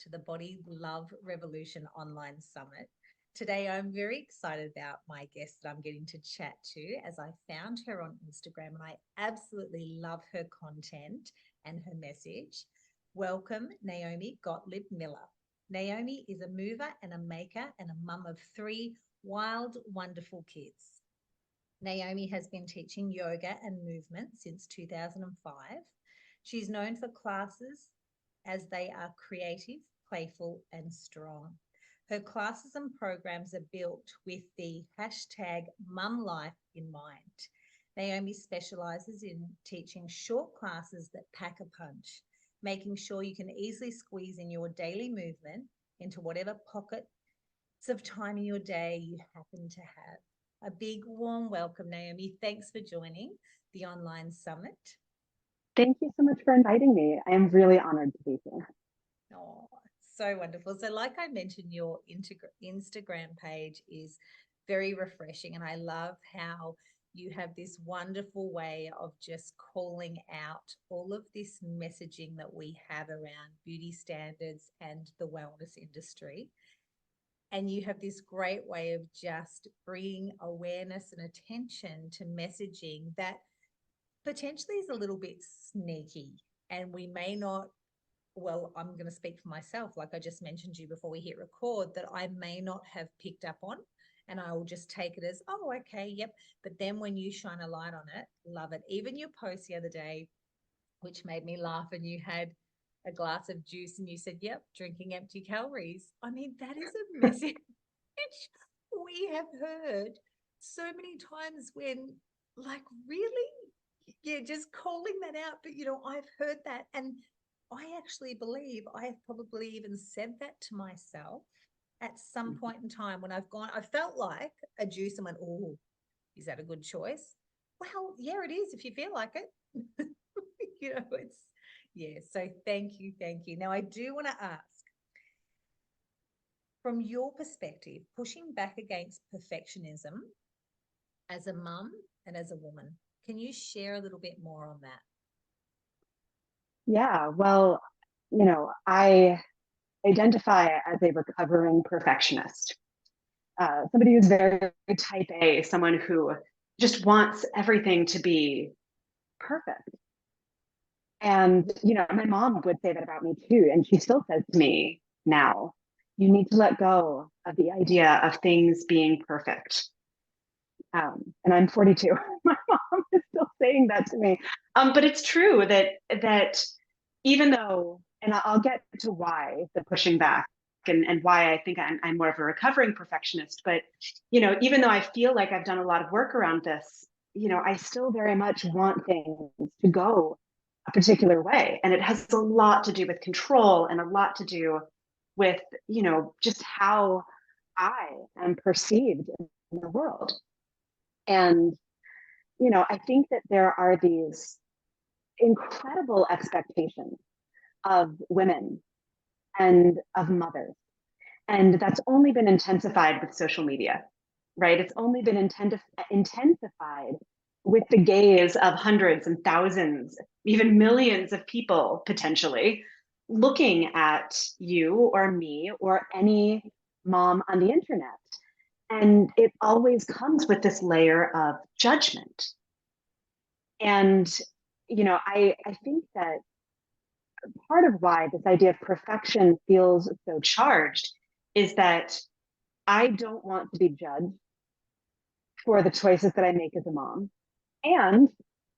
to the Body Love Revolution Online Summit. Today, I'm very excited about my guest that I'm getting to chat to as I found her on Instagram and I absolutely love her content and her message. Welcome, Naomi Gottlieb Miller. Naomi is a mover and a maker and a mum of three wild, wonderful kids. Naomi has been teaching yoga and movement since 2005. She's known for classes as they are creative, playful, and strong. Her classes and programs are built with the hashtag mum life in mind. Naomi specializes in teaching short classes that pack a punch, making sure you can easily squeeze in your daily movement into whatever pockets of time in your day you happen to have. A big warm welcome, Naomi. Thanks for joining the online summit. Thank you so much for inviting me. I am really honored to be here. Oh, so wonderful. So, like I mentioned, your Instagram page is very refreshing, and I love how you have this wonderful way of just calling out all of this messaging that we have around beauty standards and the wellness industry. And you have this great way of just bringing awareness and attention to messaging that potentially is a little bit sneaky. And we may not, well, I'm going to speak for myself, like I just mentioned to you before we hit record, that I may not have picked up on. And I will just take it as, oh, okay, yep. But then when you shine a light on it, love it. Even your post the other day, which made me laugh, and you had a glass of juice and you said, yep, drinking empty calories. I mean, that is a message we have heard so many times when, like, really? Yeah, just calling that out. But, I've heard that. And I actually believe I have probably even said that to myself at some point in time when I felt like a juice and went, oh, is that a good choice? Well, yeah, it is if you feel like it. It's, yeah. So thank you. Thank you. Now, I do want to ask, from your perspective, pushing back against perfectionism as a mum and as a woman, can you share a little bit more on that? Yeah, well, I identify as a recovering perfectionist, somebody who's very type A, someone who just wants everything to be perfect. And, my mom would say that about me too. And she still says to me now, you need to let go of the idea of things being perfect. And I'm 42. My mom is still saying that to me. But it's true that even though, and I'll get to why the pushing back and why I think I'm more of a recovering perfectionist. But even though I feel like I've done a lot of work around this, I still very much want things to go a particular way, and it has a lot to do with control and a lot to do with just how I am perceived in the world. And, I think that there are these incredible expectations of women and of mothers. And that's only been intensified with social media, right? It's only been intensified with the gaze of hundreds and thousands, even millions of people potentially looking at you or me or any mom on the internet. And it always comes with this layer of judgment. And, I think that part of why this idea of perfection feels so charged is that I don't want to be judged for the choices that I make as a mom. And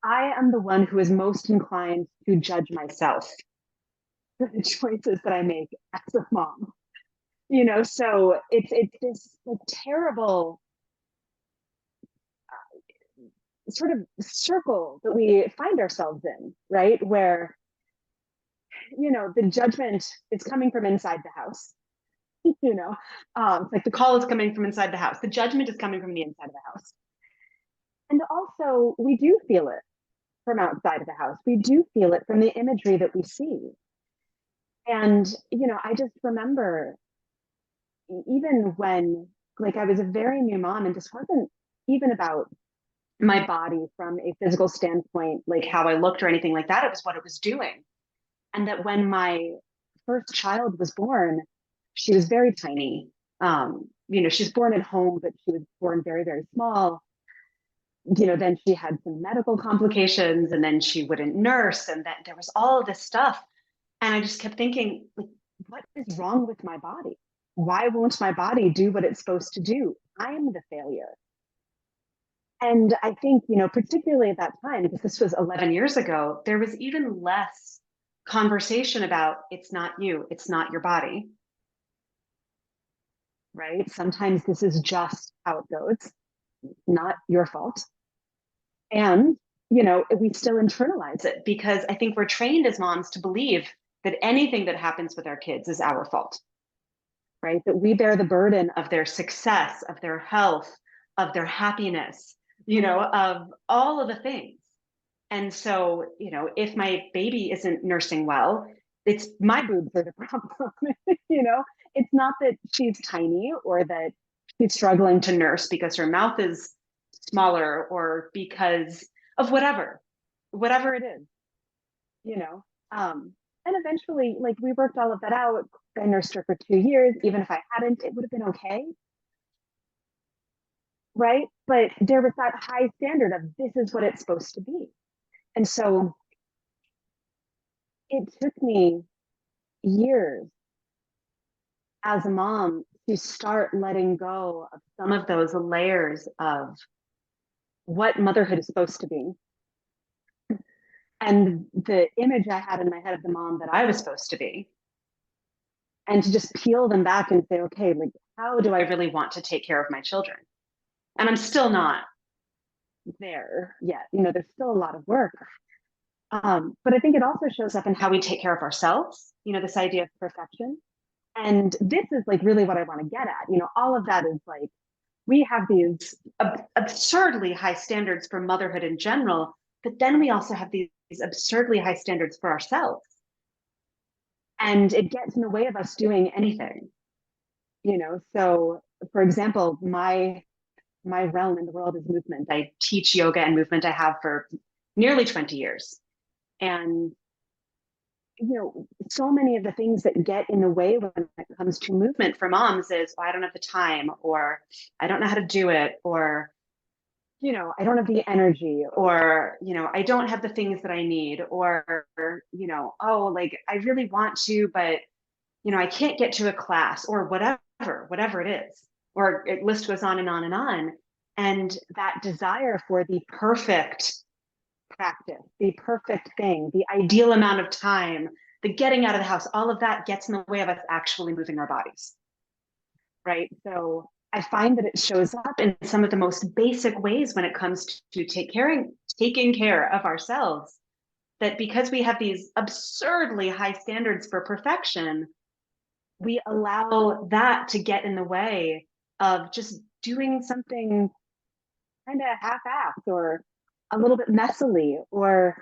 I am the one who is most inclined to judge myself for the choices that I make as a mom. So it's this like, terrible sort of circle that we find ourselves in, right? Where, the judgment is coming from inside the house. It's like the call is coming from inside the house. The judgment is coming from the inside of the house. And also, we do feel it from outside of the house. We do feel it from the imagery that we see. And, I just remember even when, like, I was a very new mom, and this wasn't even about my body from a physical standpoint, like how I looked or anything like that. It was what it was doing. And that when my first child was born, she was very tiny. She was born at home, but she was born very, very small. Then she had some medical complications, and then she wouldn't nurse, and then there was all of this stuff. And I just kept thinking, like, what is wrong with my body? Why won't my body do what it's supposed to do? I'm the failure. And I think, particularly at that time, because this was 11 years ago, there was even less conversation about it's not you, it's not your body, right? Sometimes this is just how it goes, not your fault. And, we still internalize it because I think we're trained as moms to believe that anything that happens with our kids is our fault, right? That we bear the burden of their success, of their health, of their happiness, of all of the things. And so, if my baby isn't nursing well, it's my boobs are the problem. It's not that she's tiny or that she's struggling to nurse because her mouth is smaller or because of whatever it is, you know. And eventually, like, we worked all of that out. I nursed her for 2 years. Even if I hadn't, it would have been okay. Right. But there was that high standard of this is what it's supposed to be. And so it took me years as a mom to start letting go of some of those layers of what motherhood is supposed to be and the image I had in my head of the mom that I was supposed to be, and to just peel them back and say, okay, like, how do I really want to take care of my children? And I'm still not there yet. There's still a lot of work. But I think it also shows up in how we take care of ourselves, this idea of perfection. And this is like really what I want to get at. All of that is like, we have these absurdly high standards for motherhood in general, but then we also have these absurdly high standards for ourselves. And it gets in the way of us doing anything, So, for example, my realm in the world is movement. I teach yoga and movement. I have for nearly 20 years. And so many of the things that get in the way when it comes to movement for moms is, I don't have the time, or I don't know how to do it, or, I don't have the energy, or, I don't have the things that I need, or, oh, like, I really want to, but, I can't get to a class, or whatever it is, or it list goes on and on and on. And that desire for the perfect practice, the perfect thing, the ideal amount of time, the getting out of the house, all of that gets in the way of us actually moving our bodies. Right. So I find that it shows up in some of the most basic ways when it comes to taking care of ourselves, that because we have these absurdly high standards for perfection, we allow that to get in the way of just doing something kind of half-assed or a little bit messily, or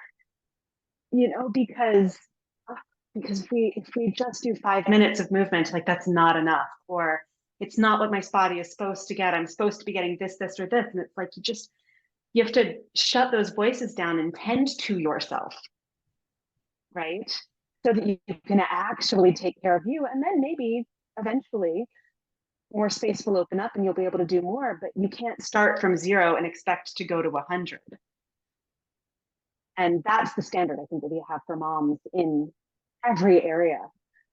because if we just do 5 minutes of movement, like, that's not enough, or it's not what my body is supposed to get. I'm supposed to be getting this, or this. And it's like, you have to shut those voices down and tend to yourself, right? So that you can actually take care of you. And then maybe eventually more space will open up and you'll be able to do more, but you can't start from 0 and expect to go to 100. And that's the standard, I think, that we have for moms in every area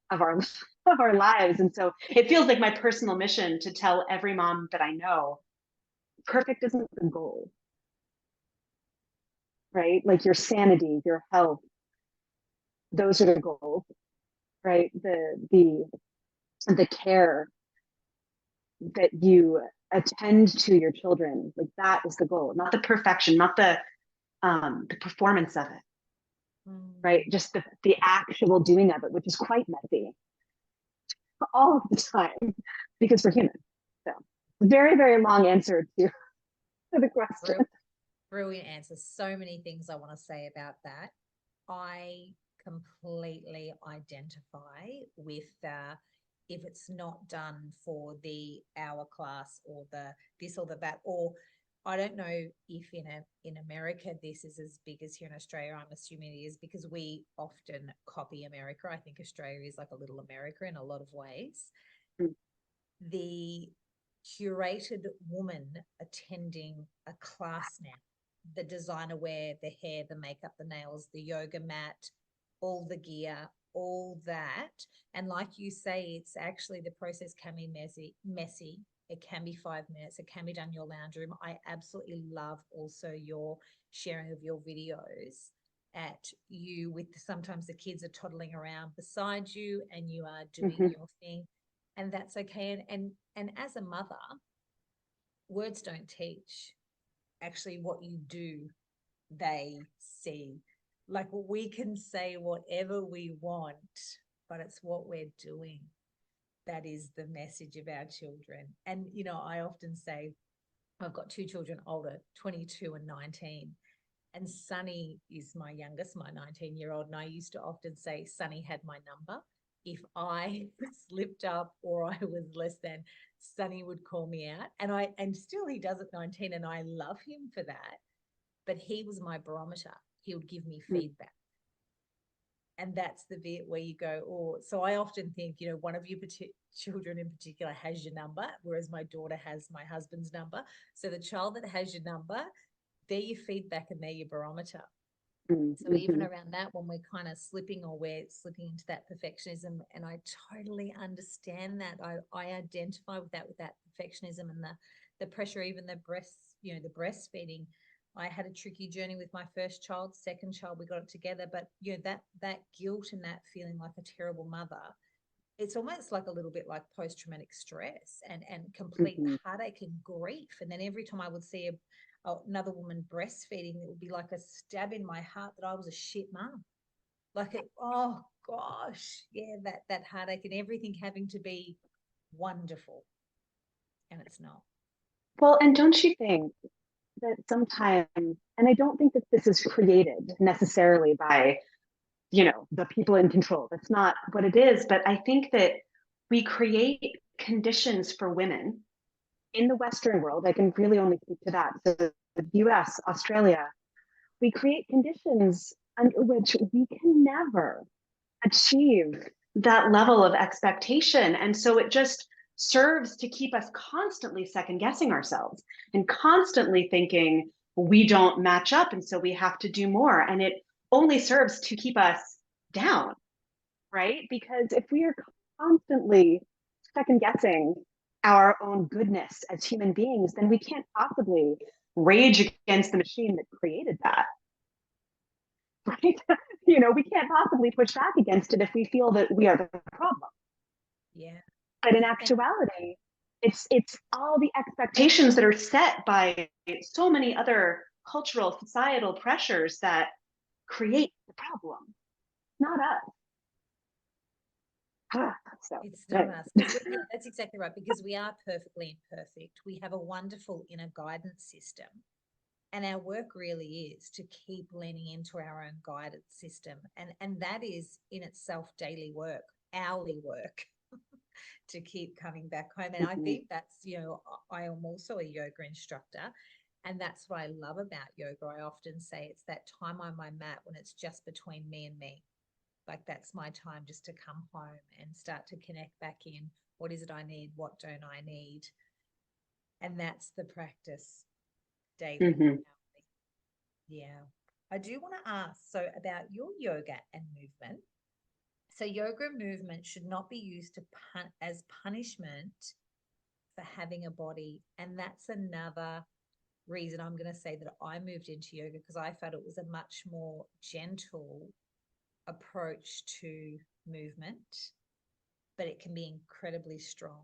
of our lives. And so it feels like my personal mission to tell every mom that I know, perfect isn't the goal, right? Like, your sanity, your health, those are the goals, right? The care that you attend to your children, like, that is the goal, not the perfection, not the performance of it, right? Just the actual doing of it, which is quite messy all of the time because we're human. So, very, very long answer to the question. Brilliant answer. So many things I want to say about that. I completely identify with if it's not done for the hour class or the this or the that, or I don't know if in America this is as big as here in Australia. I'm assuming it is because we often copy America. I think Australia is like a little America in a lot of ways. Mm. The curated woman attending a class now, the designer wear, the hair, the makeup, the nails, the yoga mat, all the gear, all that. And like you say, it's actually the process can be messy. It can be 5 minutes. It can be done in your lounge room. I absolutely love also your sharing of your videos at you with sometimes the kids are toddling around beside you and you are doing Mm-hmm. your thing, and that's okay. And as a mother, words don't teach. Actually, what you do, they see. Like we can say whatever we want, but it's what we're doing that is the message of our children. And I often say I've got two children older, 22 and 19. And Sunny is my youngest, my 19-year-old. And I used to often say, Sunny had my number. If I slipped up or I was less than, Sunny would call me out. And still he does at 19, and I love him for that. But he was my barometer. He would give me feedback. And that's the bit where you go, oh, so I often think, one of your children in particular has your number, whereas my daughter has my husband's number. So the child that has your number, they're your feedback and they're your barometer. Mm-hmm. So even around that, when we're kind of slipping or we're slipping into that perfectionism, and I totally understand that. I identify with that perfectionism and the pressure, even the the breastfeeding. I had a tricky journey with my first child, second child, we got it together. But that guilt and that feeling like a terrible mother, it's almost like a little bit like post-traumatic stress and complete Mm-hmm. heartache and grief. And then every time I would see another woman breastfeeding, it would be like a stab in my heart that I was a shit mom. Like oh gosh, yeah, that heartache and everything having to be wonderful, and it's not. Well, and don't you think that sometimes, and I don't think that this is created necessarily by, the people in control. That's not what it is. But I think that we create conditions for women in the Western world. I can really only speak to that. So the US, Australia, we create conditions under which we can never achieve that level of expectation. And so it just serves to keep us constantly second guessing ourselves and constantly thinking we don't match up. And so we have to do more. And it only serves to keep us down, right? Because if we are constantly second guessing our own goodness as human beings, then we can't possibly rage against the machine that created that, right? We can't possibly push back against it if we feel that we are the problem. Yeah. But in And actuality, it's all the expectations that are set by so many other cultural, societal pressures that create the problem, not us. So, it's not us, because that's exactly right, because we are perfectly imperfect. We have a wonderful inner guidance system. And our work really is to keep leaning into our own guidance system. And that is in itself daily work, hourly work to keep coming back home. And I mm-hmm. think that's, I am also a yoga instructor. And that's what I love about yoga. I often say it's that time on my mat when it's just between me and me. Like that's my time just to come home and start to connect back in. What is it I need? What don't I need? And that's the practice daily. Mm-hmm. Yeah. I do want to ask so about your yoga and movement. So yoga movement should not be used to as punishment for having a body. And that's another reason I'm going to say that I moved into yoga, because I felt it was a much more gentle approach to movement, but it can be incredibly strong.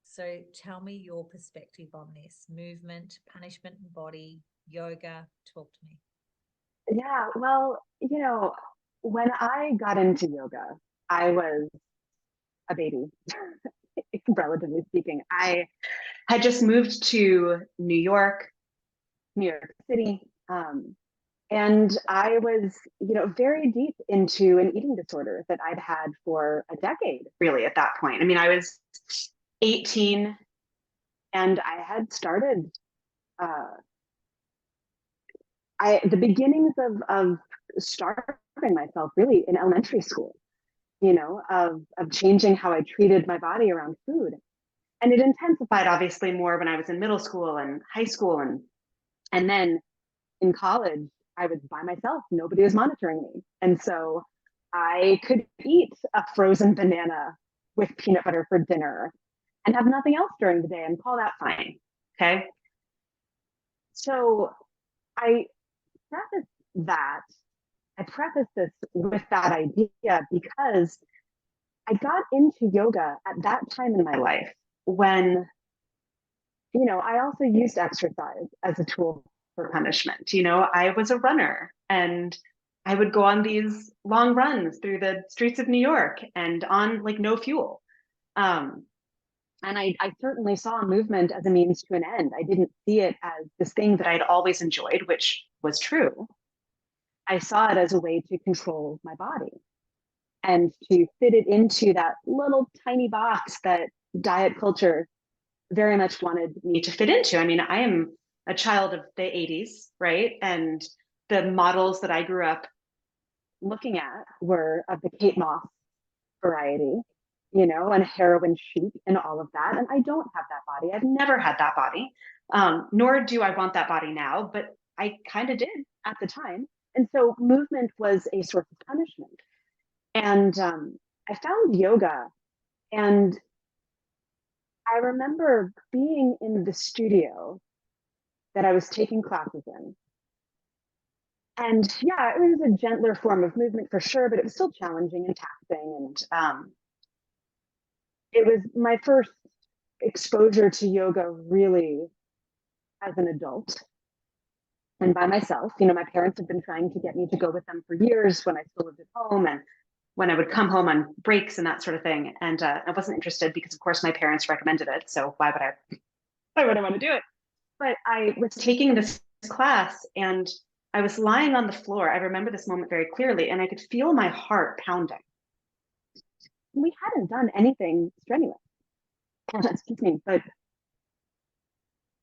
So tell me your perspective on this movement, punishment and body, yoga. Talk to me. Yeah, well, when I got into yoga, I was a baby, relatively speaking. I had just moved to New York City, and I was, very deep into an eating disorder that I'd had for a decade, really, at that point. I mean, I was 18 and I had started the beginnings of starving myself really in elementary school, of changing how I treated my body around food. And it intensified obviously more when I was in middle school and high school, and then in college, I was by myself. Nobody was monitoring me. And so I could eat a frozen banana with peanut butter for dinner and have nothing else during the day and call that fine. Okay. So I preface that, I preface this with that idea because I got into yoga at that time in my life when, I also used exercise as a tool for punishment. I was a runner and I would go on these long runs through the streets of New York and on like no fuel. Um, and I certainly saw movement as a means to an end. I didn't see it as this thing that I'd always enjoyed, which was true. I saw it as a way to control my body and to fit it into that little tiny box that diet culture very much wanted me to fit into. I mean, I am a child of the 80s, right? And the models that I grew up looking at were of the Kate Moss variety, and heroin chic and all of that. And I don't have that body. I've never had that body, nor do I want that body now, but I kind of did at the time. And so movement was a source of punishment. And I found yoga, and I remember being in the studio that I was taking classes in. And yeah, it was a gentler form of movement for sure, but it was still challenging and taxing. And it was my first exposure to yoga really as an adult and by myself. My parents had been trying to get me to go with them for years when I still lived at home and when I would come home on breaks and that sort of thing. And I wasn't interested because, of course, my parents recommended it. So why would I want to do it? But I was taking this class and I was lying on the floor. I remember this moment very clearly, and I could feel my heart pounding. We hadn't done anything strenuous, excuse me, but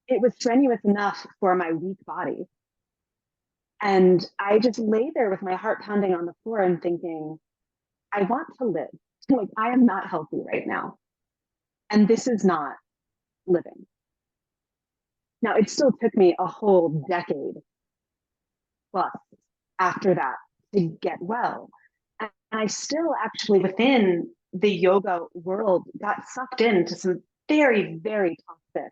it was strenuous enough for my weak body. And I just lay there with my heart pounding on the floor and thinking, I want to live. Like, I am not healthy right now. And this is not living. Now, it still took me a whole decade plus after that to get well. And I still actually, within the yoga world, got sucked into some very, very toxic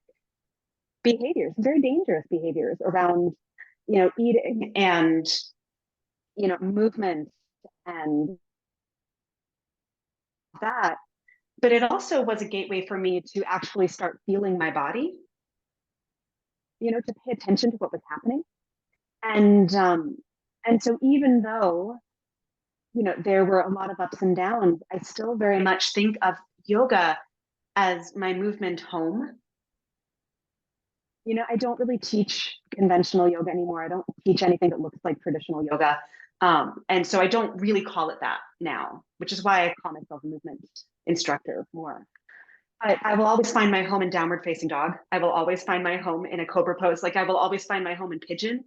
behaviors, very dangerous behaviors around, eating and, movement and that. But it also was a gateway for me to actually start feeling my body, to pay attention to what was happening. And so even though, there were a lot of ups and downs, I still very much think of yoga as my movement home. I don't really teach conventional yoga anymore. I don't teach anything that looks like traditional yoga. And so I don't really call it that now, which is why I call myself a movement instructor more. I will always find my home in downward facing dog. I will always find my home in a cobra pose. Like I will always find my home in pigeon,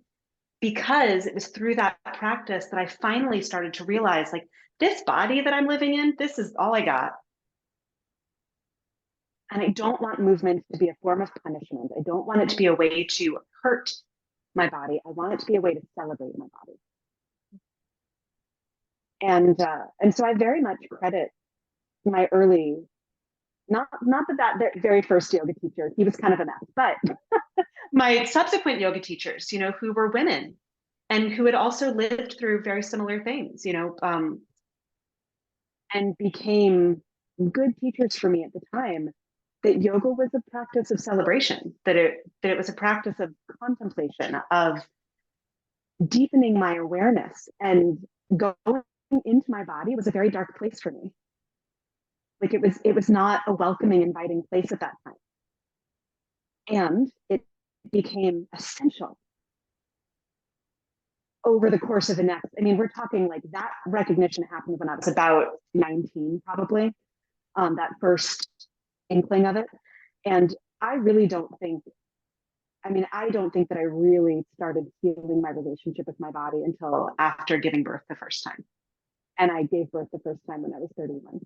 because it was through that practice that I finally started to realize, like, this body that I'm living in, this is all I got. And I don't want movement to be a form of punishment. I don't want it to be a way to hurt my body. I want it to be a way to celebrate my body. And so I very much credit my early, not that very first yoga teacher, he was kind of a mess, but my subsequent yoga teachers, who were women and who had also lived through very similar things, and became good teachers for me at the time, that yoga was a practice of celebration, that it was a practice of contemplation, of deepening my awareness, and going into my body was a very dark place for me. Like it was not a welcoming, inviting place at that time. And it became essential over the course of the next, we're talking like that recognition happened when I was about 19, probably, that first inkling of it. And I really don't think I mean, I don't think that I really started feeling my relationship with my body until after giving birth the first time. And I gave birth the first time when I was 31.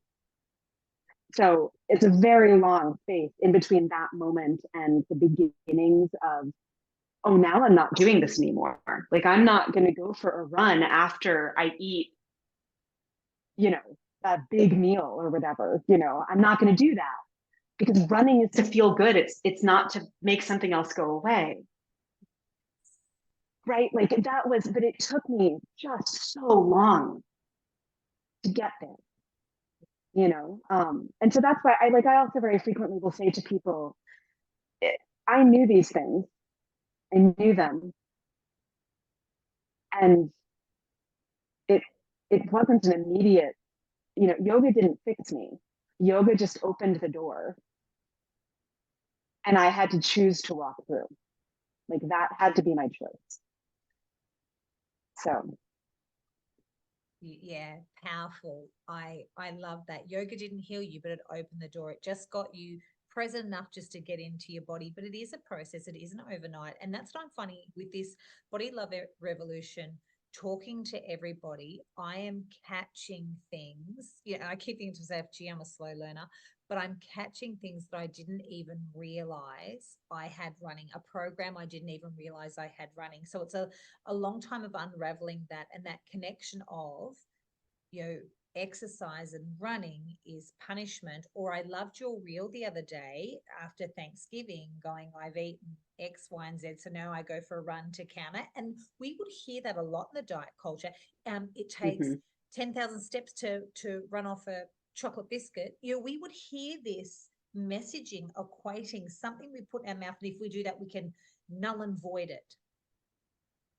So it's a very long space in between that moment and the beginnings of, oh, now I'm not doing this anymore. Like, I'm not going to go for a run after I eat, you know, a big meal or whatever. I'm not going to do that because running is to feel good. It's not to make something else go away. Right. Like that was, but it took me just so long to get there. And so that's why I also very frequently will say to people, I knew these things, I knew them, and it it wasn't an immediate, yoga didn't fix me. Yoga just opened the door, and I had to choose to walk through. Like that had to be my choice. So Yeah, powerful. I love that. Yoga didn't heal you, but it opened the door. It just got you present enough just to get into your body. But it is a process. It isn't overnight. And that's what I'm funny with this body love revolution. Talking to everybody, I am catching things. Yeah, I keep thinking to myself, gee, I'm a slow learner, but I'm catching things that I didn't even realize I had running, a program I didn't even realize I had running. So it's a long time of unraveling that, and that connection of, you know, exercise and running is punishment. Or I loved your reel the other day after Thanksgiving going, I've eaten X, Y, and Z, so now I go for a run to counter. And we would hear that a lot in the diet culture. It takes mhm. 10,000 steps to run off a chocolate biscuit. We would hear this messaging equating something we put in our mouth, and if we do that, we can null and void it.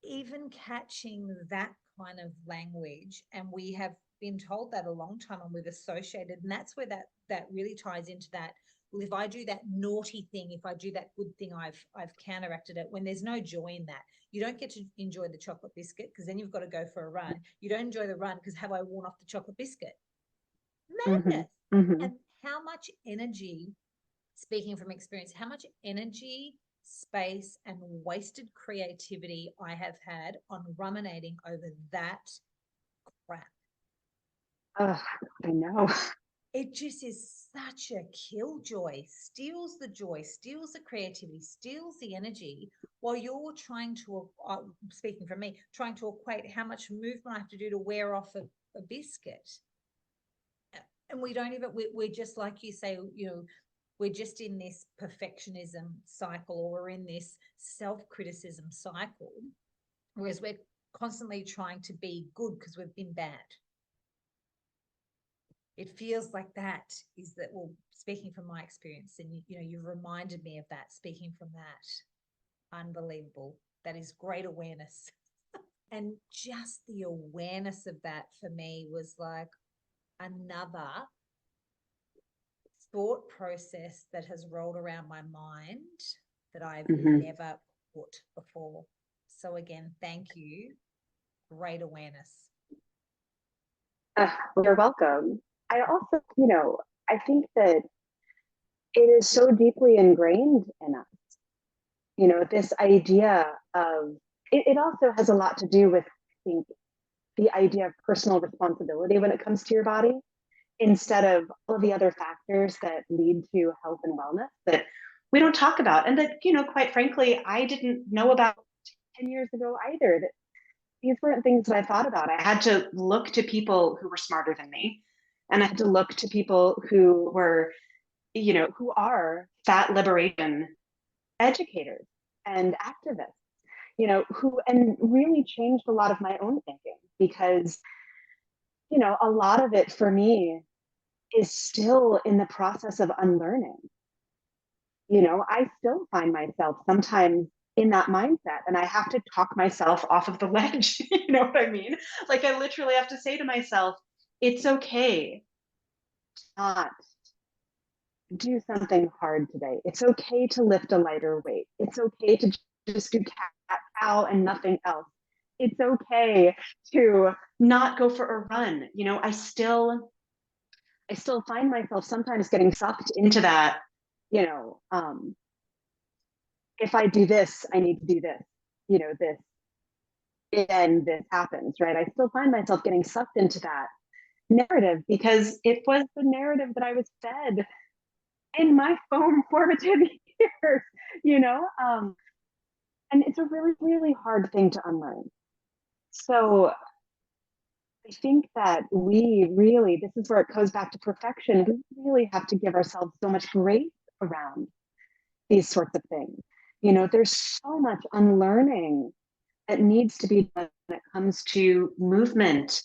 Even catching that kind of language, and we have been told that a long time, and we've associated, and that's where that really ties into that. Well, if I do that naughty thing, if I do that good thing, I've counteracted it. When there's no joy in that, you don't get to enjoy the chocolate biscuit because then you've got to go for a run. You don't enjoy the run because have I worn off the chocolate biscuit? Mhm. Madness. Mhm. And how much energy, speaking from experience, how much energy, space, and wasted creativity I have had on ruminating over that crap. Ugh, I know. It just is such a killjoy, steals the joy, steals the creativity, steals the energy, while you're trying to, speaking from me, trying to equate how much movement I have to do to wear off a biscuit. And we don't even, we're just like you say, we're just in this perfectionism cycle, or we're in this self-criticism cycle, whereas we're constantly trying to be good because we've been bad. It feels like that is that, well, speaking from my experience, and you've reminded me of that, speaking from that. Unbelievable. That is great awareness. And just the awareness of that for me was like another thought process that has rolled around my mind that I've Mhm. never put before. So again, thank you. Great awareness. You're welcome. I also, I think that it is so deeply ingrained in us, this idea of it also has a lot to do with, I think, the idea of personal responsibility when it comes to your body, instead of all the other factors that lead to health and wellness that we don't talk about. And that, quite frankly, I didn't know about 10 years ago either. That these weren't things that I thought about. I had to look to people who were smarter than me. And I had to look to people who were, who are fat liberation educators and activists, who and really changed a lot of my own thinking because, a lot of it for me is still in the process of unlearning. I still find myself sometimes in that mindset and I have to talk myself off of the ledge. You know what I mean? Like I literally have to say to myself, it's okay to not do something hard today. It's okay to lift a lighter weight. It's okay to just do cat cow and nothing else. It's okay to not go for a run. I still find myself sometimes getting sucked into that, you know, um, if I do this, I need to do this, this, and this happens, right? I still find myself getting sucked into that narrative because it was the narrative that I was fed in my formative years, you know? And it's a really, really hard thing to unlearn. So I think that we really, this is where it goes back to perfection. We really have to give ourselves so much grace around these sorts of things. There's so much unlearning that needs to be done when it comes to movement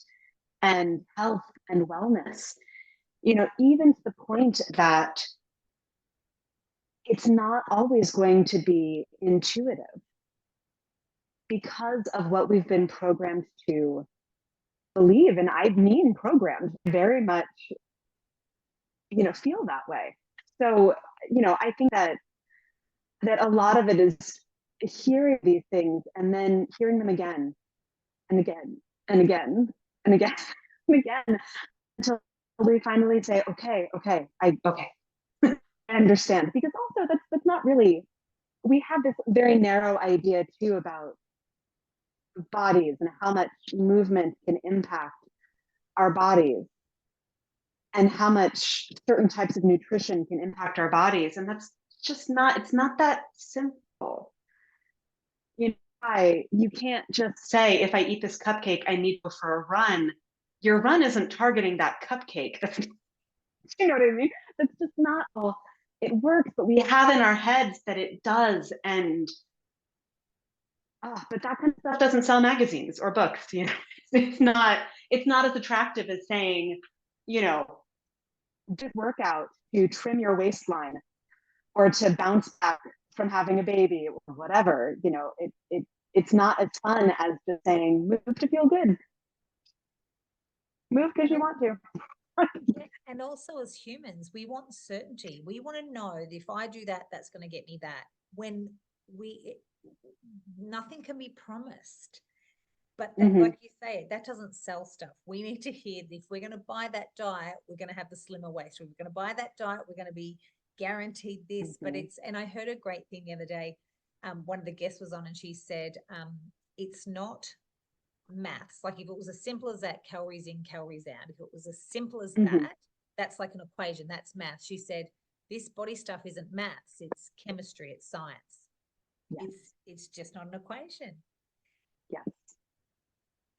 and health and wellness. Even to the point that it's not always going to be intuitive because of what we've been programmed to believe. And I mean programmed very much, feel that way. So, I think that a lot of it is hearing these things and then hearing them again and again and again and again and again until we finally say, okay, I understand. Because also that's not really, we have this very narrow idea too about bodies and how much movement can impact our bodies and how much certain types of nutrition can impact our bodies. And that's just not, it's not that simple. You can't just say, if I eat this cupcake, I need to go for a run. Your run isn't targeting that cupcake. That's, you know what I mean? That's just not, well, it works, but we have in our heads that it does. And but that kind of stuff doesn't sell magazines or books. It's not as attractive as saying, do workout to trim your waistline or to bounce back from having a baby or whatever. It's not as fun as just saying move to feel good, move because you want to. And also, as humans, we want certainty. We want to know that if I do that, that's going to get me that. When nothing can be promised. But that, like you say, that doesn't sell stuff. We need to hear that if we're going to buy that diet, we're going to have the slimmer waist. If we're going to buy that diet, we're going to be guaranteed this. But and I heard a great thing the other day. One of the guests was on and she said, it's not maths. Like if it was as simple as that, calories in, calories out. If it was as simple as that, that's like an equation. That's math. She said, this body stuff isn't maths. It's chemistry. It's science. Yes. It's just not an equation. Yes.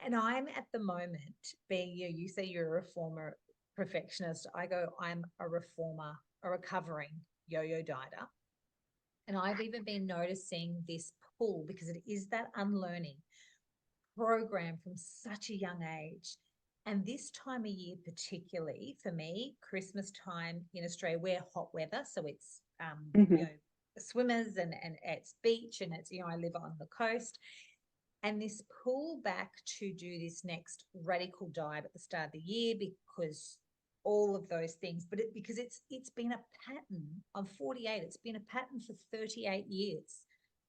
And I'm at the moment being you say you're a reformer perfectionist. I go, I'm a reformer, a recovering yo-yo dieter. And I've even been noticing this pull because it is that unlearning program from such a young age. And this time of year, particularly for me, Christmas time in Australia, we're hot weather. So it's, swimmers and it's beach and it's, I live on the coast. And this pull back to do this next radical diet at the start of the year because all of those things, but because it's been a pattern. I'm 48. It's been a pattern for 38 years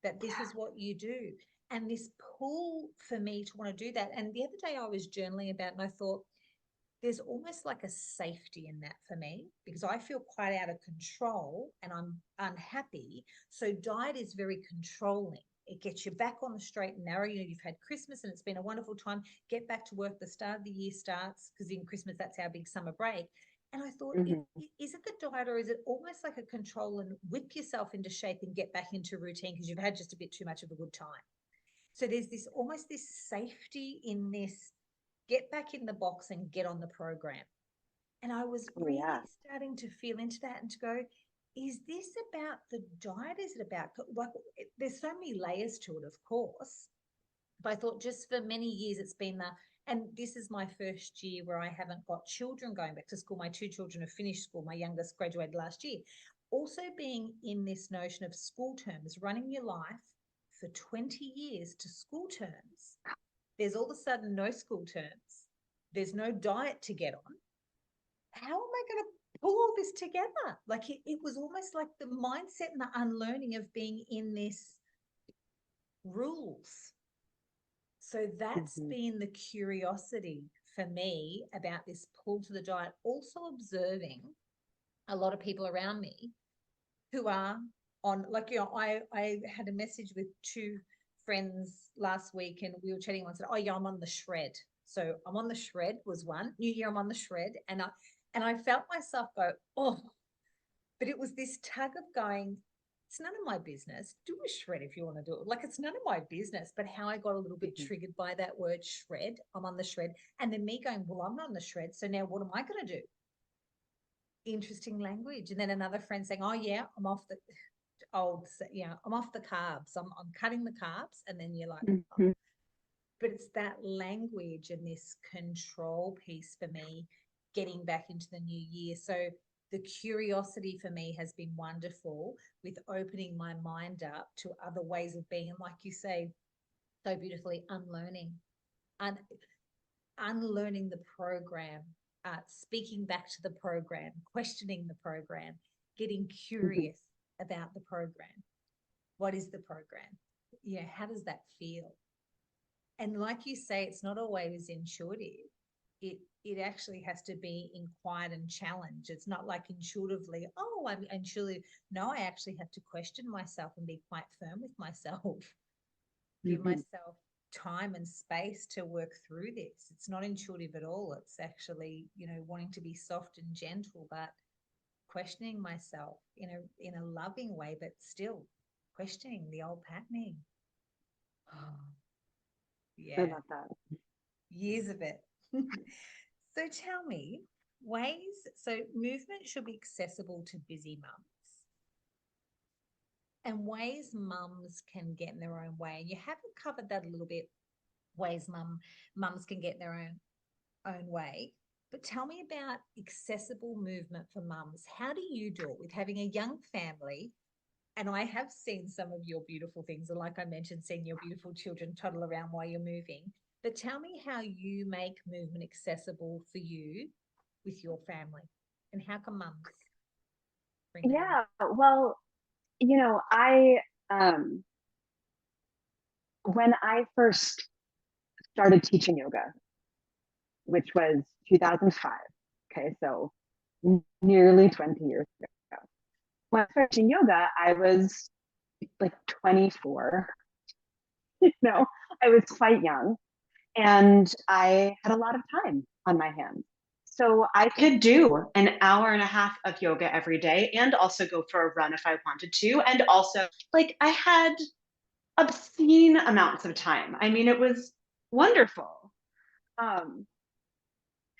that this is what you do. And this pull for me to want to do that. And the other day I was journaling about it and I thought, there's almost like a safety in that for me because I feel quite out of control and I'm unhappy. So diet is very controlling. It gets you back on the straight and narrow. You've had Christmas and it's been a wonderful time. Get back to work. The start of the year starts because in Christmas, that's our big summer break. And I thought, is it the diet or is it almost like a control and whip yourself into shape and get back into routine because you've had just a bit too much of a good time? So there's this almost this safety in this get back in the box and get on the program. And I was really starting to feel into that and to go, is this about the diet? Is it about, like, there's so many layers to it, of course. But I thought just for many years it's been and this is my first year where I haven't got children going back to school. My two children have finished school. My youngest graduated last year. Also being in this notion of school terms, running your life for 20 years to school terms. There's all of a sudden no school terms. There's no diet to get on. How am I going to pull all this together? Like it was almost like the mindset and the unlearning of being in this rules. So that's been the curiosity for me about this pull to the diet. Also observing a lot of people around me who are on, like, I had a message with two friends last week, and we were chatting. One said, oh yeah, I'm on the shred. So I'm on the shred was one. New Year, I'm on the shred. And I felt myself go, oh, but it was this tug of going, it's none of my business. Do a shred if you want to do it. Like, it's none of my business. But how I got a little bit Mhm. triggered by that word shred, I'm on the shred. And then me going, well, I'm not on the shred. So now what am I going to do? Interesting language. And then another friend saying, oh yeah, I'm off the old, I'm off the carbs. I'm cutting the carbs. And then you're like, oh. Mhm. But it's that language and this control piece for me getting back into the new year. So the curiosity for me has been wonderful with opening my mind up to other ways of being. And like you say so beautifully, unlearning the program, speaking back to the program, questioning the program, getting Mhm. curious about the program. What is the program? Yeah, how does that feel? And like you say, it's not always intuitive. It actually has to be inquired and challenged. It's not like intuitively, oh, I'm intuitive. No, I actually have to question myself and be quite firm with myself. Give Mhm. myself time and space to work through this. It's not intuitive at all. It's actually, wanting to be soft and gentle, but questioning myself in a loving way, but still questioning the old patterning. Oh, I yeah, love that. years of it. So tell me, movement should be accessible to busy mums, and ways mums can get in their own way. You haven't covered that a little bit, ways mums can get in their own way. But tell me about accessible movement for mums. How do you do it with having a young family? And I have seen some of your beautiful things. And like I mentioned, seeing your beautiful children toddle around while you're moving. But tell me how you make movement accessible for you with your family, and how can mums bring that in? Yeah. Well, I um when I first started teaching yoga, which was 2005. Okay, so nearly 20 years ago. When I started teaching yoga, I was like 24. No, I was quite young, and I had a lot of time on my hands. So I could do an hour and a half of yoga every day and also go for a run if I wanted to. And also, like, I had obscene amounts of time. I mean, it was wonderful. Um,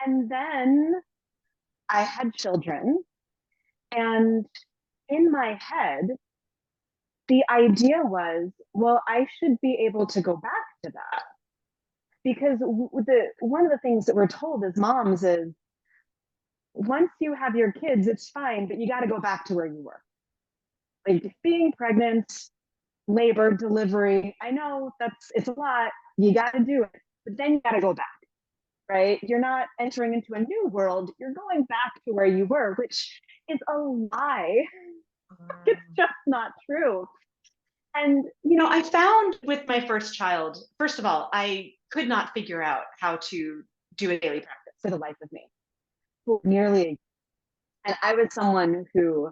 and then I had children, and in my head, the idea was, well, I should be able to go back to that because one of the things that we're told as moms is once you have your kids, it's fine, but you got to go back to where you were. Like being pregnant, labor, delivery. I know it's a lot. You got to do it, but then you got to go back, right? You're not entering into a new world. You're going back to where you were, which is a lie. It's Um, just not true. And, I found with my first child, first of all, I could not figure out how to do a daily practice for the life of me. For nearly, and I was someone who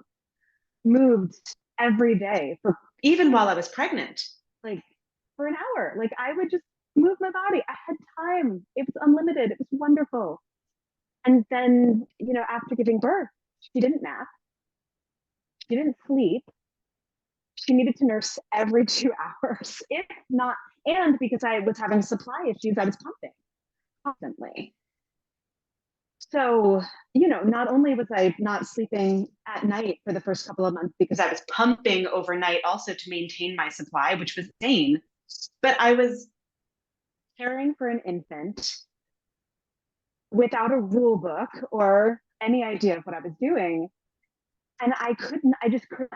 moved every day for even while I was pregnant, like for an hour. Like I would just move my body. I had time. It was unlimited. It was wonderful. And then, after giving birth, she didn't nap. She didn't sleep. She needed to nurse every 2 hours, if not, and because I was having supply issues, I was pumping constantly. So, not only was I not sleeping at night for the first couple of months because I was pumping overnight also to maintain my supply, which was insane, but I was caring for an infant without a rule book or any idea of what I was doing. And I just couldn't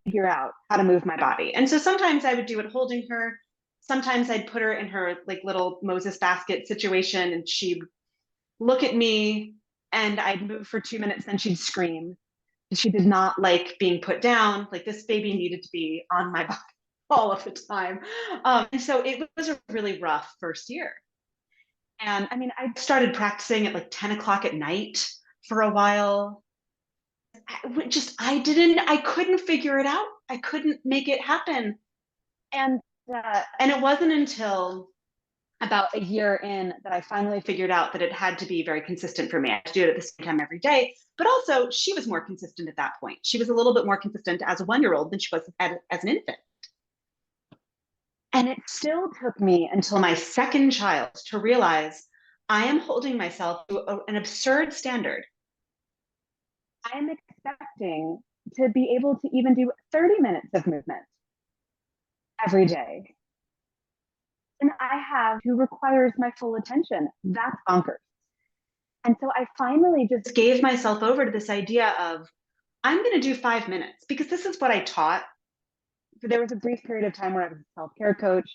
figure out how to move my body. And so sometimes I would do it holding her. Sometimes I'd put her in her like little Moses basket situation and she'd look at me and I'd move for 2 minutes, then she'd scream. She did not like being put down. Like this baby needed to be on my body all of the time. And so it was a really rough first year. And I mean, I started practicing at like 10 o'clock at night for a while. I couldn't figure it out. I couldn't make it happen. And it wasn't until about a year in that I finally figured out that it had to be very consistent for me. I had to do it at the same time every day. But also, she was more consistent at that point. She was a little bit more consistent as a 1-year-old than she was as an infant. And it still took me until my second child to realize I am holding myself to an absurd standard. I am expecting to be able to even do 30 minutes of movement every day. And I have who requires my full attention. That's bonkers. And so I finally just gave myself over to this idea of, I'm going to do 5 minutes because this is what I taught. There was a brief period of time where I was a self-care coach.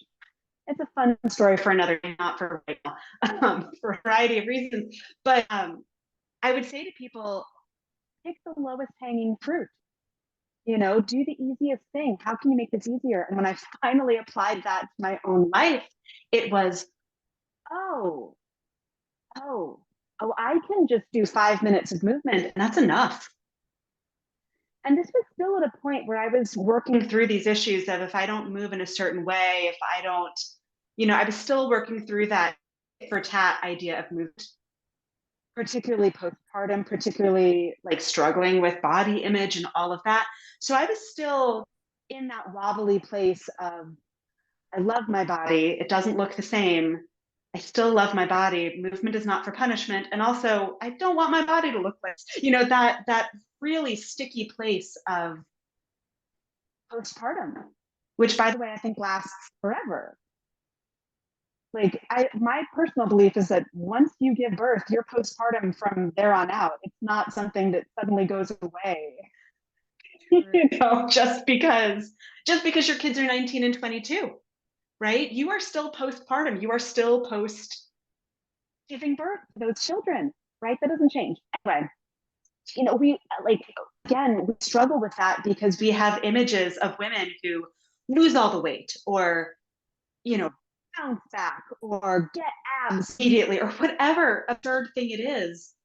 It's a fun story for another day, not for right now, for a variety of reasons. But I would say to people, pick the lowest hanging fruit. You know, do the easiest thing. How can you make this easier? And when I finally applied that to my own life, it was, oh, I can just do 5 minutes of movement and that's enough. And this was still at a point where I was working through these issues of if I don't move in a certain way, if I don't, I was still working through that for tat idea of movement, particularly postpartum, particularly like struggling with body image and all of that. So I was still in that wobbly place of, I love my body. It doesn't look the same. I still love my body. Movement is not for punishment. And also, I don't want my body to look like, that really sticky place of postpartum, which, by the way, I think lasts forever. Like, my personal belief is that once you give birth, you're postpartum from there on out. It's not something that suddenly goes away. Just because your kids are 19 and 22. Right? You are still postpartum. You are still post giving birth to those children, right? That doesn't change. Anyway, we struggle with that because we have images of women who lose all the weight or, bounce back or get abs immediately or whatever absurd thing it is.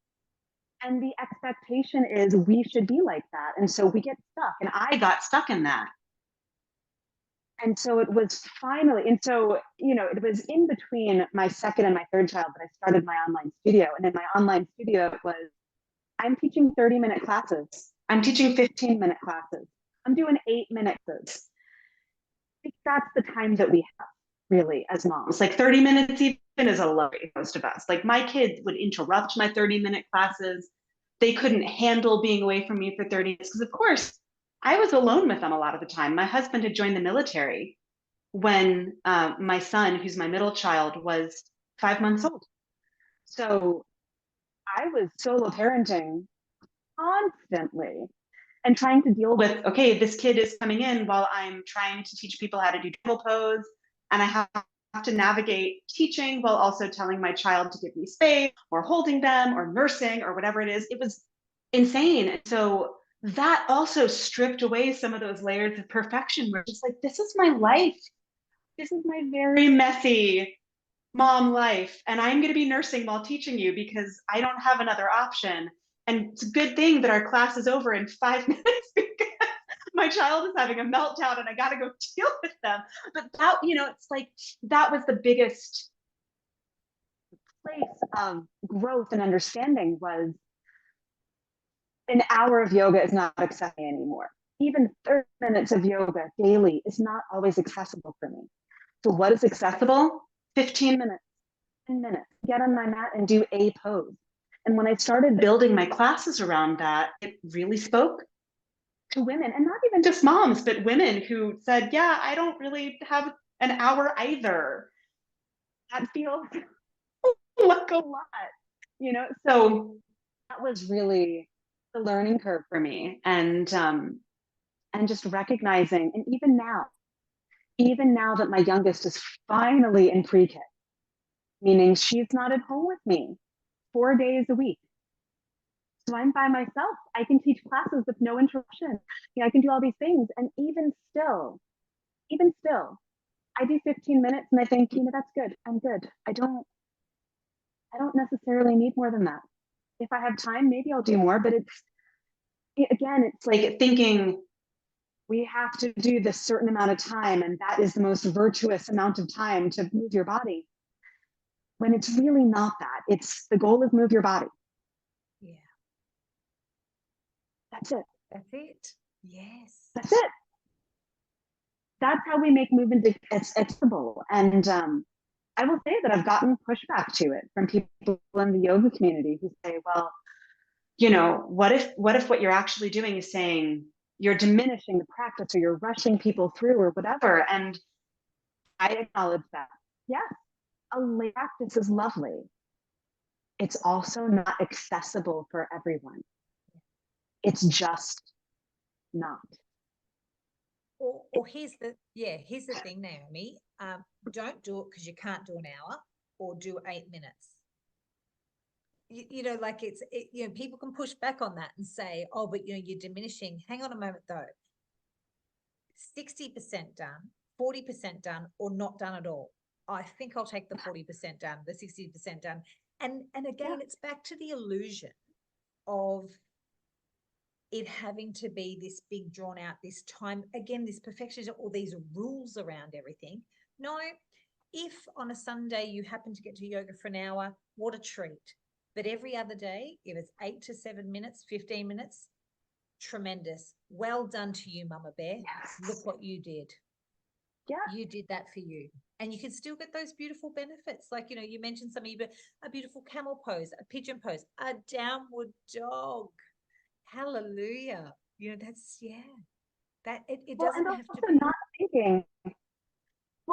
And the expectation is we should be like that. And so we get stuck. And I got stuck in that. And so it was finally, it was in between my second and my third child that I started my online studio. And in my online studio, it was, I'm teaching 30-minute classes. I'm teaching 15-minute classes. I'm doing 8-minute classes. That's the time that we have, really, as moms. Like 30 minutes even is a lot for most of us. Like my kids would interrupt my 30-minute classes. They couldn't handle being away from me for 30 minutes because, of course, I was alone with them a lot of the time. My husband had joined the military when my son, who's my middle child, was 5 months old. So I was solo parenting constantly and trying to deal with, okay, this kid is coming in while I'm trying to teach people how to do table pose. And I have to navigate teaching while also telling my child to give me space or holding them or nursing or whatever it is. It was insane. And so that also stripped away some of those layers of perfection where it's like, this is my life. This is my very messy mom life. And I'm going to be nursing while teaching you because I don't have another option. And it's a good thing that our class is over in 5 minutes because my child is having a meltdown and I got to go deal with them. But that, it's like, that was the biggest place of growth and understanding was an hour of yoga is not accessible anymore. Even 30 minutes of yoga daily is not always accessible for me. So what is accessible? 15 minutes, 10 minutes, get on my mat and do a pose. And when I started building my classes around that, it really spoke to women, and not even just moms, but women who said, yeah, I don't really have an hour either. That feels like a lot, so that was really the learning curve for me. And just recognizing, and even now that my youngest is finally in pre-K, meaning she's not at home with me 4 days a week. So I'm by myself. I can teach classes with no interruption. I can do all these things. And even still, I do 15 minutes and I think, that's good. I'm good. I don't necessarily need more than that. If I have time, maybe I'll do more, but again, it's like thinking we have to do this certain amount of time and that is the most virtuous amount of time to move your body, when it's really not that. It's the goal is move your body. Yeah. That's it. That's it. Yes. That's it. That's how we make movement accessible. And I will say that I've gotten pushback to it from people in the yoga community who say, well, what if what you're actually doing is saying you're diminishing the practice or you're rushing people through or whatever. And I acknowledge that. Yes, a lay practice is lovely. It's also not accessible for everyone. It's just not. Or here's the thing, Naomi. Don't do it because you can't do an hour, or do 8 minutes. Like people can push back on that and say, oh, but you're diminishing. Hang on a moment though. 60% done, 40% done, or not done at all. I think I'll take the 40% done, the 60% done. And again, it's back to the illusion of it having to be this big drawn out, this time, again, this perfectionism or these rules around everything. No, if on a Sunday you happen to get to yoga for an hour, what a treat. But every other day, if it's 8 to 7 minutes, 15 minutes, tremendous. Well done to you, Mama Bear. Yes. Look what you did. Yeah. You did that for you. And you can still get those beautiful benefits. Like, you mentioned some of you, but a beautiful camel pose, a pigeon pose, a downward dog. Hallelujah. That's, that it Well, and doesn't have to also be. not thinking,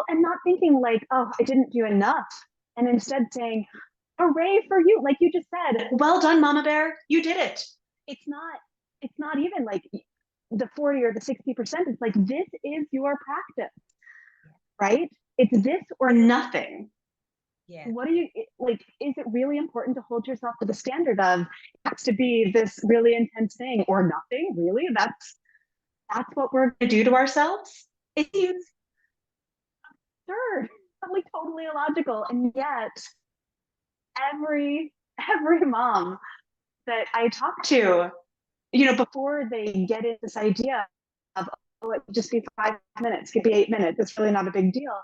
and not thinking like, oh, I didn't do enough. And instead saying, hooray for you. Like you just said, well done, Mama Bear. You did it. It's not even like the 40 or the 60%. It's like, this is your practice, right? It's this or nothing. Yeah. What do you like? Is it really important to hold yourself to the standard of it has to be this really intense thing or nothing? Really? That's what we're gonna do to ourselves? It seems absurd, like totally illogical. And yet every mom that I talk to, before they get in this idea of, oh, it could just be 5 minutes, it could be 8 minutes, it's really not a big deal.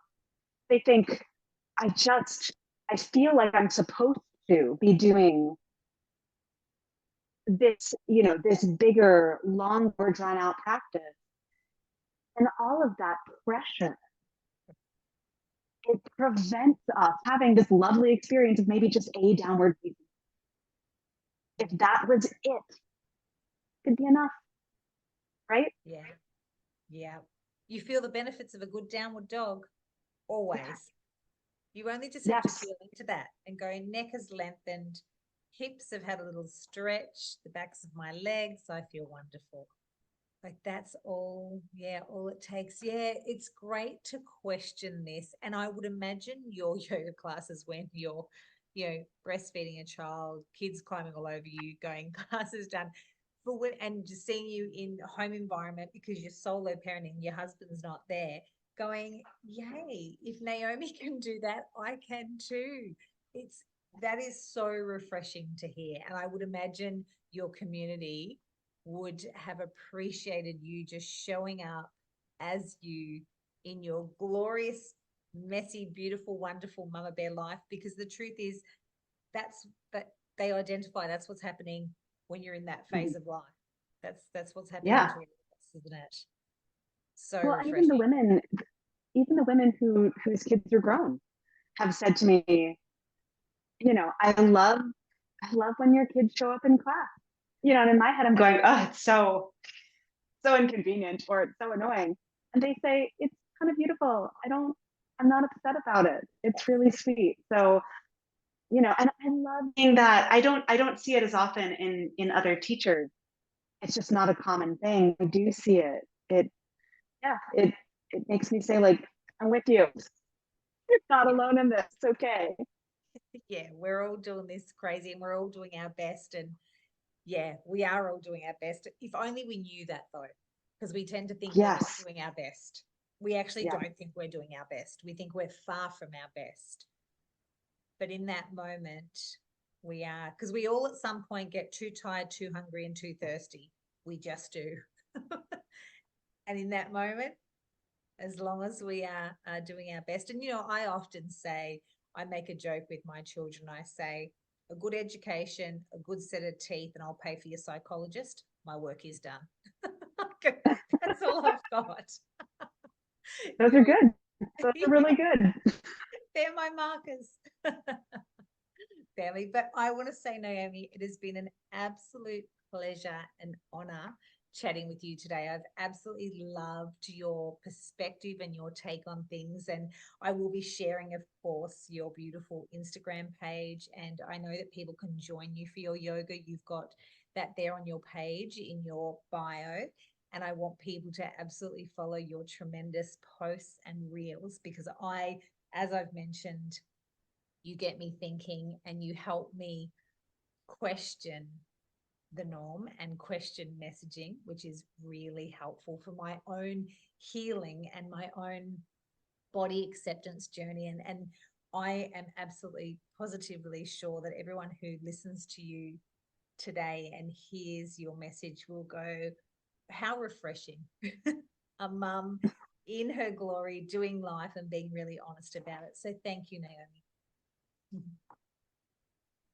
They think, I feel like I'm supposed to be doing this, this bigger, longer, drawn out practice. And all of that pressure, it prevents us having this lovely experience of maybe just a downward breathing. If that was it, could be enough, right? Yeah. Yeah. You feel the benefits of a good downward dog always. You only just have to Yes. feel into that and go, neck has lengthened, hips have had a little stretch, the backs of my legs, I feel wonderful. Like that's all it takes. Yeah, it's great to question this. And I would imagine your yoga classes when you're, breastfeeding a child, kids climbing all over you, going classes done for when, and just seeing you in a home environment because you're solo parenting, your husband's not there, going, yay, if Naomi can do that, I can too. That is so refreshing to hear. And I would imagine your community would have appreciated you just showing up as you in your glorious, messy, beautiful, wonderful Mama Bear life. Because the truth is, that they identify that's what's happening when you're in that phase of life. That's what's happening Yeah. to us, isn't it? So Well, refreshing. even the women whose kids are grown have said to me, I love when your kids show up in class. And in my head I'm going, oh, it's so inconvenient or it's so annoying. And they say, it's kind of beautiful. I'm not upset about it. It's really sweet. So, and I love being that. I don't see it as often in other teachers. It's just not a common thing. I do see it. It makes me say, like, I'm with you. You're not Yeah. alone in this. It's okay. Yeah, we're all doing this crazy and we're all doing our best. And yeah, we are all doing our best. If only we knew that though, because we tend to think we're not Yes. doing our best. We actually Yeah. don't think we're doing our best. We think we're far from our best. But in that moment, we are, because we all at some point get too tired, too hungry, and too thirsty. We just do. And in that moment, as long as we are doing our best. And, I often say, I make a joke with my children. I say, a good education, a good set of teeth, and I'll pay for your psychologist. My work is done. That's all I've got. Those are good. Those are really good. They're my markers. Family. But I want to say, Naomi, it has been an absolute pleasure and honor chatting with you today. I've absolutely loved your perspective and your take on things. And I will be sharing, of course, your beautiful Instagram page. And I know that people can join you for your yoga. You've got that there on your page in your bio. And I want people to absolutely follow your tremendous posts and reels because as I've mentioned, you get me thinking and you help me question the norm and question messaging, which is really helpful for my own healing and my own body acceptance journey. And I am absolutely positively sure that everyone who listens to you today and hears your message will go, how refreshing. A mum in her glory, doing life and being really honest about it. So thank you, Naomi.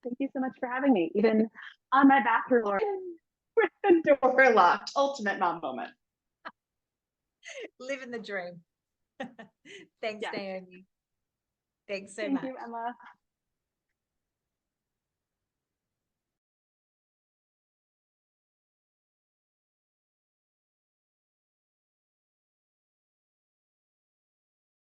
Thank you so much for having me. Even on my bathroom floor with the door locked. Ultimate mom moment. Living the dream. Thanks, Yes. Naomi. Thanks so Thank much. you, Emma.